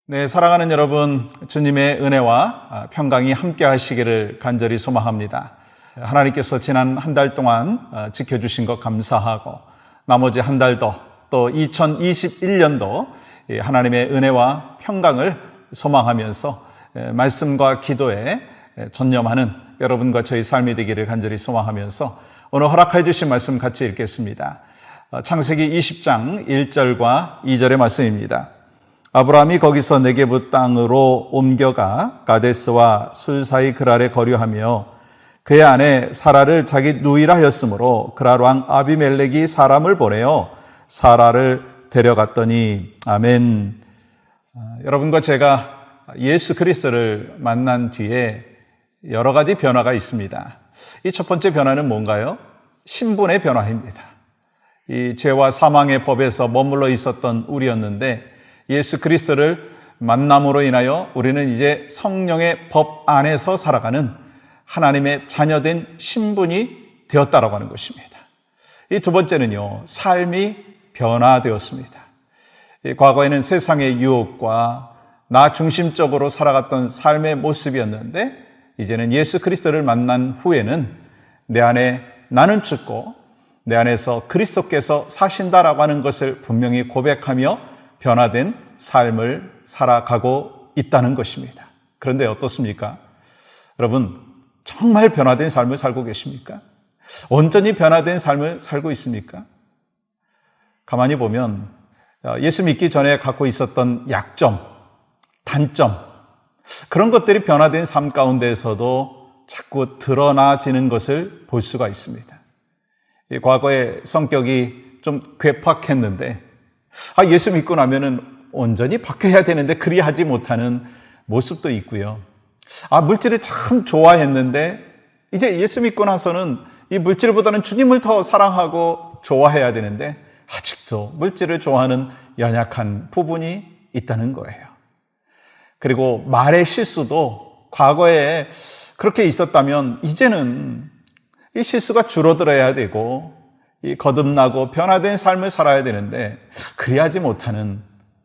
네, 사랑하는 여러분, 주님의 은혜와 평강이 함께 하시기를 간절히 소망합니다. 하나님께서 지난 한 달 동안 지켜주신 것 감사하고 나머지 한 달 더 또 2021년도 하나님의 은혜와 평강을 소망하면서 말씀과 기도에 전념하는 여러분과 저희 삶이 되기를 간절히 소망하면서 오늘 허락해 주신 말씀 같이 읽겠습니다. 창세기 20장 1절과 2절의 말씀입니다. 아브라함이 거기서 네게부 땅으로 옮겨가 가데스와 술 사이 그랄에 거류하며 그의 아내 사라를 자기 누이라 하였으므로 그랄 왕 아비멜렉이 사람을 보내어 사라를 데려갔더니 아멘. 여러분과 제가 예수 그리스도를 만난 뒤에 여러 가지 변화가 있습니다. 이 첫 번째 변화는 뭔가요? 신분의 변화입니다. 이 죄와 사망의 법에서 머물러 있었던 우리였는데 예수 그리스도를 만남으로 인하여 우리는 이제 성령의 법 안에서 살아가는 하나님의 자녀된 신분이 되었다라고 하는 것입니다. 이 두 번째는요, 삶이 변화되었습니다. 과거에는 세상의 유혹과 나 중심적으로 살아갔던 삶의 모습이었는데 이제는 예수 그리스도를 만난 후에는 내 안에 나는 죽고 내 안에서 그리스도께서 사신다라고 하는 것을 분명히 고백하며 변화된 삶을 살아가고 있다는 것입니다. 그런데 어떻습니까? 여러분, 정말 변화된 삶을 살고 계십니까? 온전히 변화된 삶을 살고 있습니까? 가만히 보면 예수 믿기 전에 갖고 있었던 약점, 단점, 그런 것들이 변화된 삶 가운데에서도 자꾸 드러나지는 것을 볼 수가 있습니다. 과거의 성격이 좀 괴팍했는데 예수 믿고 나면은 온전히 바뀌어야 되는데 그리하지 못하는 모습도 있고요. 물질을 참 좋아했는데 이제 예수 믿고 나서는 이 물질보다는 주님을 더 사랑하고 좋아해야 되는데 아직도 물질을 좋아하는 연약한 부분이 있다는 거예요. 그리고 말의 실수도 과거에 그렇게 있었다면 이제는 이 실수가 줄어들어야 되고 이 거듭나고 변화된 삶을 살아야 되는데 그리하지 못하는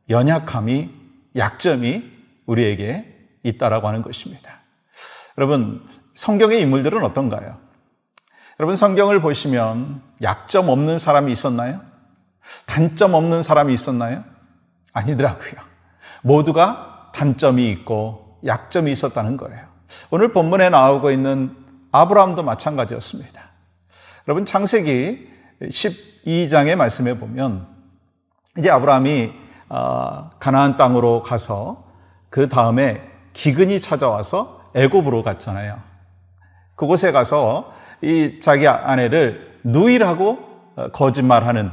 연약함이, 약점이 우리에게 있다라고 하는 것입니다. 여러분, 성경의 인물들은 어떤가요? 여러분, 성경을 보시면 약점 없는 사람이 있었나요? 단점 없는 사람이 있었나요? 아니더라고요. 모두가 단점이 있고 약점이 있었다는 거예요. 오늘 본문에 나오고 있는 아브라함도 마찬가지였습니다. 여러분, 창세기 12장의 말씀에 보면 이제 아브라함이 가나안 땅으로 가서 그 다음에 기근이 찾아와서 애굽으로 갔잖아요. 그곳에 가서 이 자기 아내를 누이라고 거짓말하는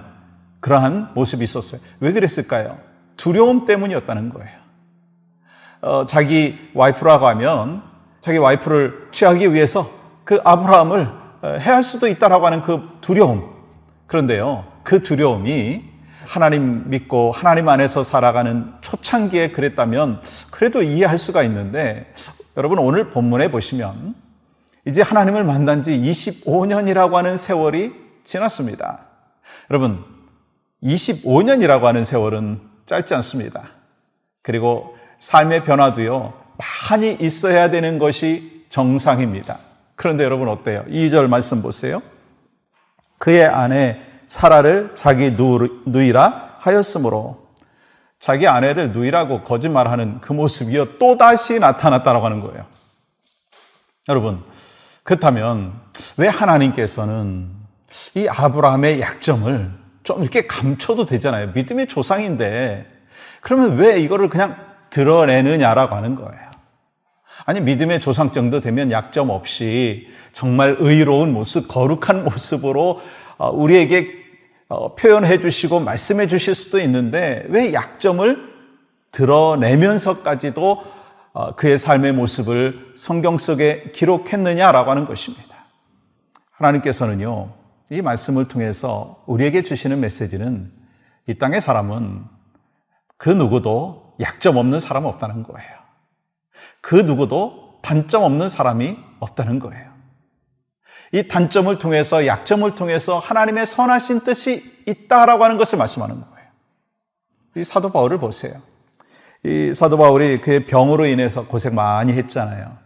그러한 모습이 있었어요. 왜 그랬을까요? 두려움 때문이었다는 거예요. 자기 와이프라고 하면 자기 와이프를 취하기 위해서 그 아브라함을 해할 수도 있다라고 하는 그 두려움. 그런데요, 그 두려움이 하나님 믿고 하나님 안에서 살아가는 초창기에 그랬다면 그래도 이해할 수가 있는데 여러분, 오늘 본문에 보시면 이제 하나님을 만난 지 25년이라고 하는 세월이 지났습니다. 여러분, 25년이라고 하는 세월은 짧지 않습니다. 그리고 삶의 변화도요, 많이 있어야 되는 것이 정상입니다. 그런데 여러분 어때요? 2절 말씀 보세요. 그의 아내 사라를 자기 누이라 하였으므로 자기 아내를 누이라고 거짓말하는 그 모습이요 또다시 나타났다고 하는 거예요. 여러분, 그렇다면 왜 하나님께서는 이 아브라함의 약점을 좀 이렇게 감춰도 되잖아요. 믿음의 조상인데 그러면 왜 이거를 그냥 드러내느냐라고 하는 거예요. 아니, 믿음의 조상 정도 되면 약점 없이 정말 의로운 모습, 거룩한 모습으로 우리에게 표현해 주시고 말씀해 주실 수도 있는데 왜 약점을 드러내면서까지도 그의 삶의 모습을 성경 속에 기록했느냐라고 하는 것입니다. 하나님께서는요, 이 말씀을 통해서 우리에게 주시는 메시지는 이 땅의 사람은 그 누구도 약점 없는 사람 없다는 거예요. 그 누구도 단점 없는 사람이 없다는 거예요. 이 단점을 통해서, 약점을 통해서 하나님의 선하신 뜻이 있다라고 하는 것을 말씀하는 거예요. 이 사도 바울을 보세요. 이 사도 바울이 그의 병으로 인해서 고생 많이 했잖아요.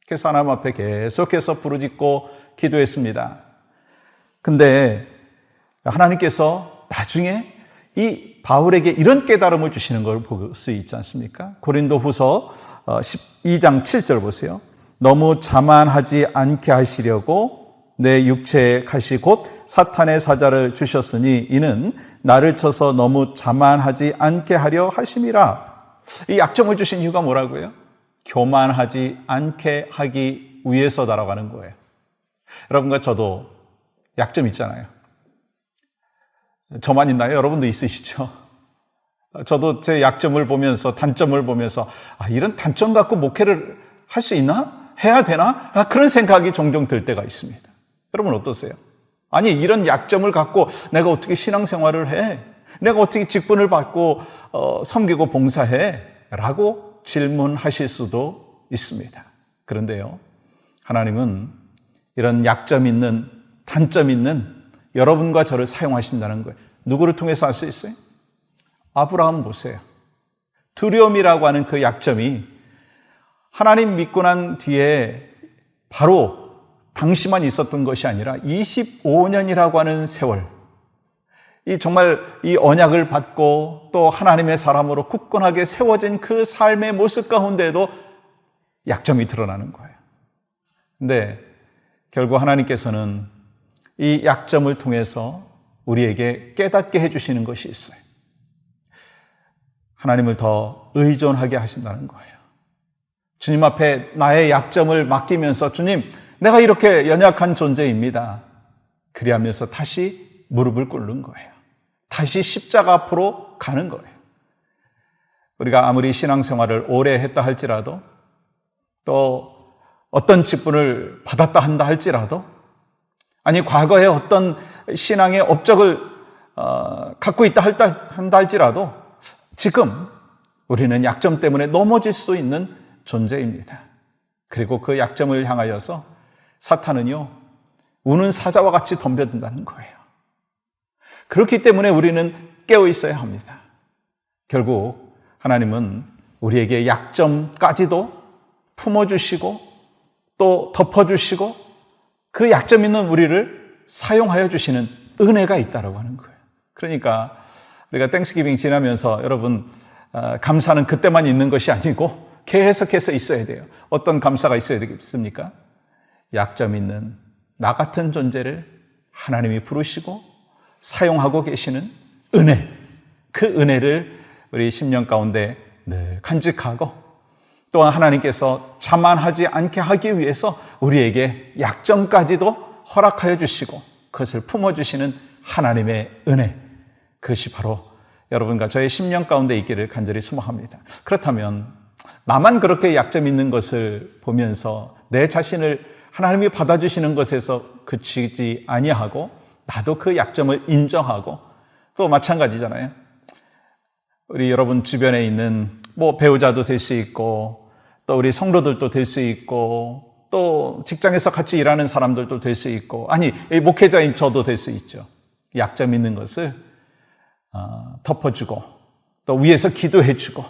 그래서 하나님 앞에 계속해서 부르짖고 기도했습니다. 근데 하나님께서 나중에 이 바울에게 이런 깨달음을 주시는 걸 볼 수 있지 않습니까? 고린도후서 12장 7절 보세요. 너무 자만하지 않게 하시려고 내 육체에 가시 곧 사탄의 사자를 주셨으니 이는 나를 쳐서 너무 자만하지 않게 하려 하심이라. 이 약점을 주신 이유가 뭐라고요? 교만하지 않게 하기 위해서다라고 하는 거예요. 여러분과 저도 약점 있잖아요. 저만 있나요? 여러분도 있으시죠? 저도 제 약점을 보면서, 단점을 보면서 이런 단점 갖고 목회를 할 수 있나? 해야 되나? 그런 생각이 종종 들 때가 있습니다. 여러분 어떠세요? 아니, 이런 약점을 갖고 내가 어떻게 신앙생활을 해? 내가 어떻게 직분을 받고 섬기고 봉사해? 라고 질문하실 수도 있습니다. 그런데요, 하나님은 이런 약점 있는, 단점 있는 여러분과 저를 사용하신다는 거예요. 누구를 통해서 할 수 있어요? 아브라함 보세요. 두려움이라고 하는 그 약점이 하나님 믿고 난 뒤에 바로 당시만 있었던 것이 아니라 25년이라고 하는 세월, 이 정말 이 언약을 받고 또 하나님의 사람으로 굳건하게 세워진 그 삶의 모습 가운데에도 약점이 드러나는 거예요. 근데 결국 하나님께서는 이 약점을 통해서 우리에게 깨닫게 해주시는 것이 있어요. 하나님을 더 의존하게 하신다는 거예요. 주님 앞에 나의 약점을 맡기면서 주님, 내가 이렇게 연약한 존재입니다. 그리하면서 다시 무릎을 꿇는 거예요. 다시 십자가 앞으로 가는 거예요. 우리가 아무리 신앙생활을 오래 했다 할지라도 또 어떤 직분을 받았다 한다 할지라도 아니 과거에 어떤 신앙의 업적을 갖고 있다 한다 할지라도 지금 우리는 약점 때문에 넘어질 수 있는 존재입니다. 그리고 그 약점을 향하여서 사탄은요, 우는 사자와 같이 덤벼든다는 거예요. 그렇기 때문에 우리는 깨어 있어야 합니다. 결국 하나님은 우리에게 약점까지도 품어주시고 또 덮어주시고 그 약점 있는 우리를 사용하여 주시는 은혜가 있다고 하는 거예요. 그러니까 우리가 땡스기빙 지나면서 여러분 감사는 그때만 있는 것이 아니고 계속해서 있어야 돼요. 어떤 감사가 있어야 되겠습니까? 약점 있는 나 같은 존재를 하나님이 부르시고 사용하고 계시는 은혜, 그 은혜를 우리 10년 가운데 늘 간직하고 또한 하나님께서 자만하지 않게 하기 위해서 우리에게 약점까지도 허락하여 주시고 그것을 품어주시는 하나님의 은혜, 그것이 바로 여러분과 저의 10년 가운데 있기를 간절히 소망합니다. 그렇다면 나만 그렇게 약점 있는 것을 보면서 내 자신을 하나님이 받아주시는 것에서 그치지 아니하고 나도 그 약점을 인정하고 또 마찬가지잖아요. 우리 여러분 주변에 있는 배우자도 될 수 있고 또 우리 성도들도 될 수 있고 또 직장에서 같이 일하는 사람들도 될 수 있고 아니 목회자인 저도 될 수 있죠. 약점 있는 것을 덮어주고 또 위에서 기도해주고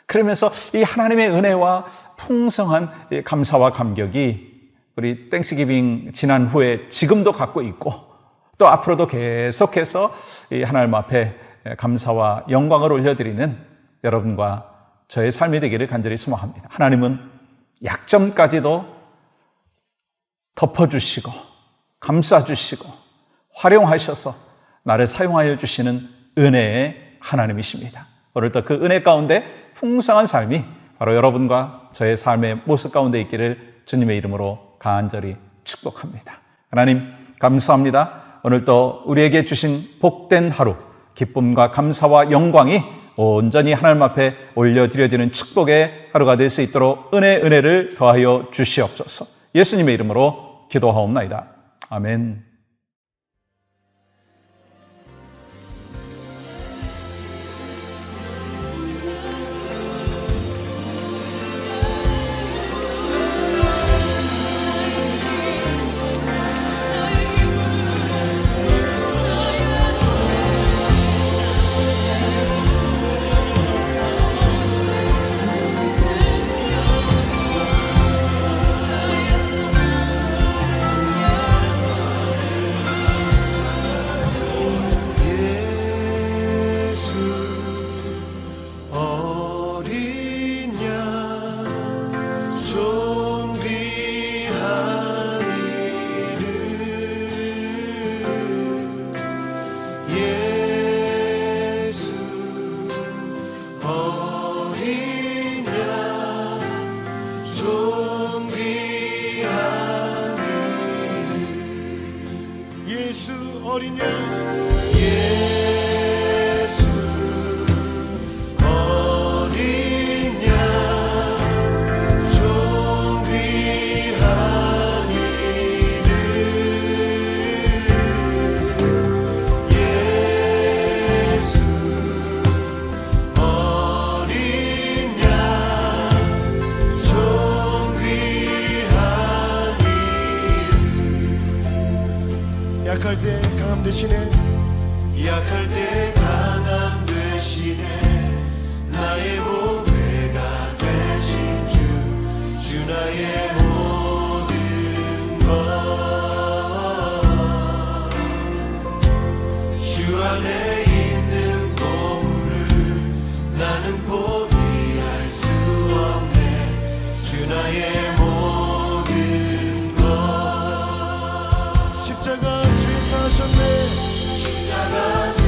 그러면서 이 하나님의 은혜와 풍성한 감사와 감격이 우리 땡스기빙 지난 후에 지금도 갖고 있고 또 앞으로도 계속해서 이 하나님 앞에 감사와 영광을 올려드리는 여러분과 저의 삶이 되기를 간절히 소망합니다. 하나님은 약점까지도 덮어주시고 감싸주시고 활용하셔서 나를 사용하여 주시는 은혜의 하나님이십니다. 오늘도 그 은혜 가운데 풍성한 삶이 바로 여러분과 저의 삶의 모습 가운데 있기를 주님의 이름으로 간절히 축복합니다. 하나님 감사합니다. 오늘도 우리에게 주신 복된 하루, 기쁨과 감사와 영광이 온전히 하나님 앞에 올려드려지는 축복의 하루가 될 수 있도록 은혜를 더하여 주시옵소서. 예수님의 이름으로 기도하옵나이다. 아멘. 어린 양 예수 어린 양 존귀한 이름 예수 어린 양 존귀한 이름 약할 때 강함 되시네 약할 때 강함 되시네 나의 보배가 되신 주 나의 모든 것 주 안에 있는 보물을 나는 포기할 수 없네 주 나의 모든 것 십자가 죄 사셨네 십자가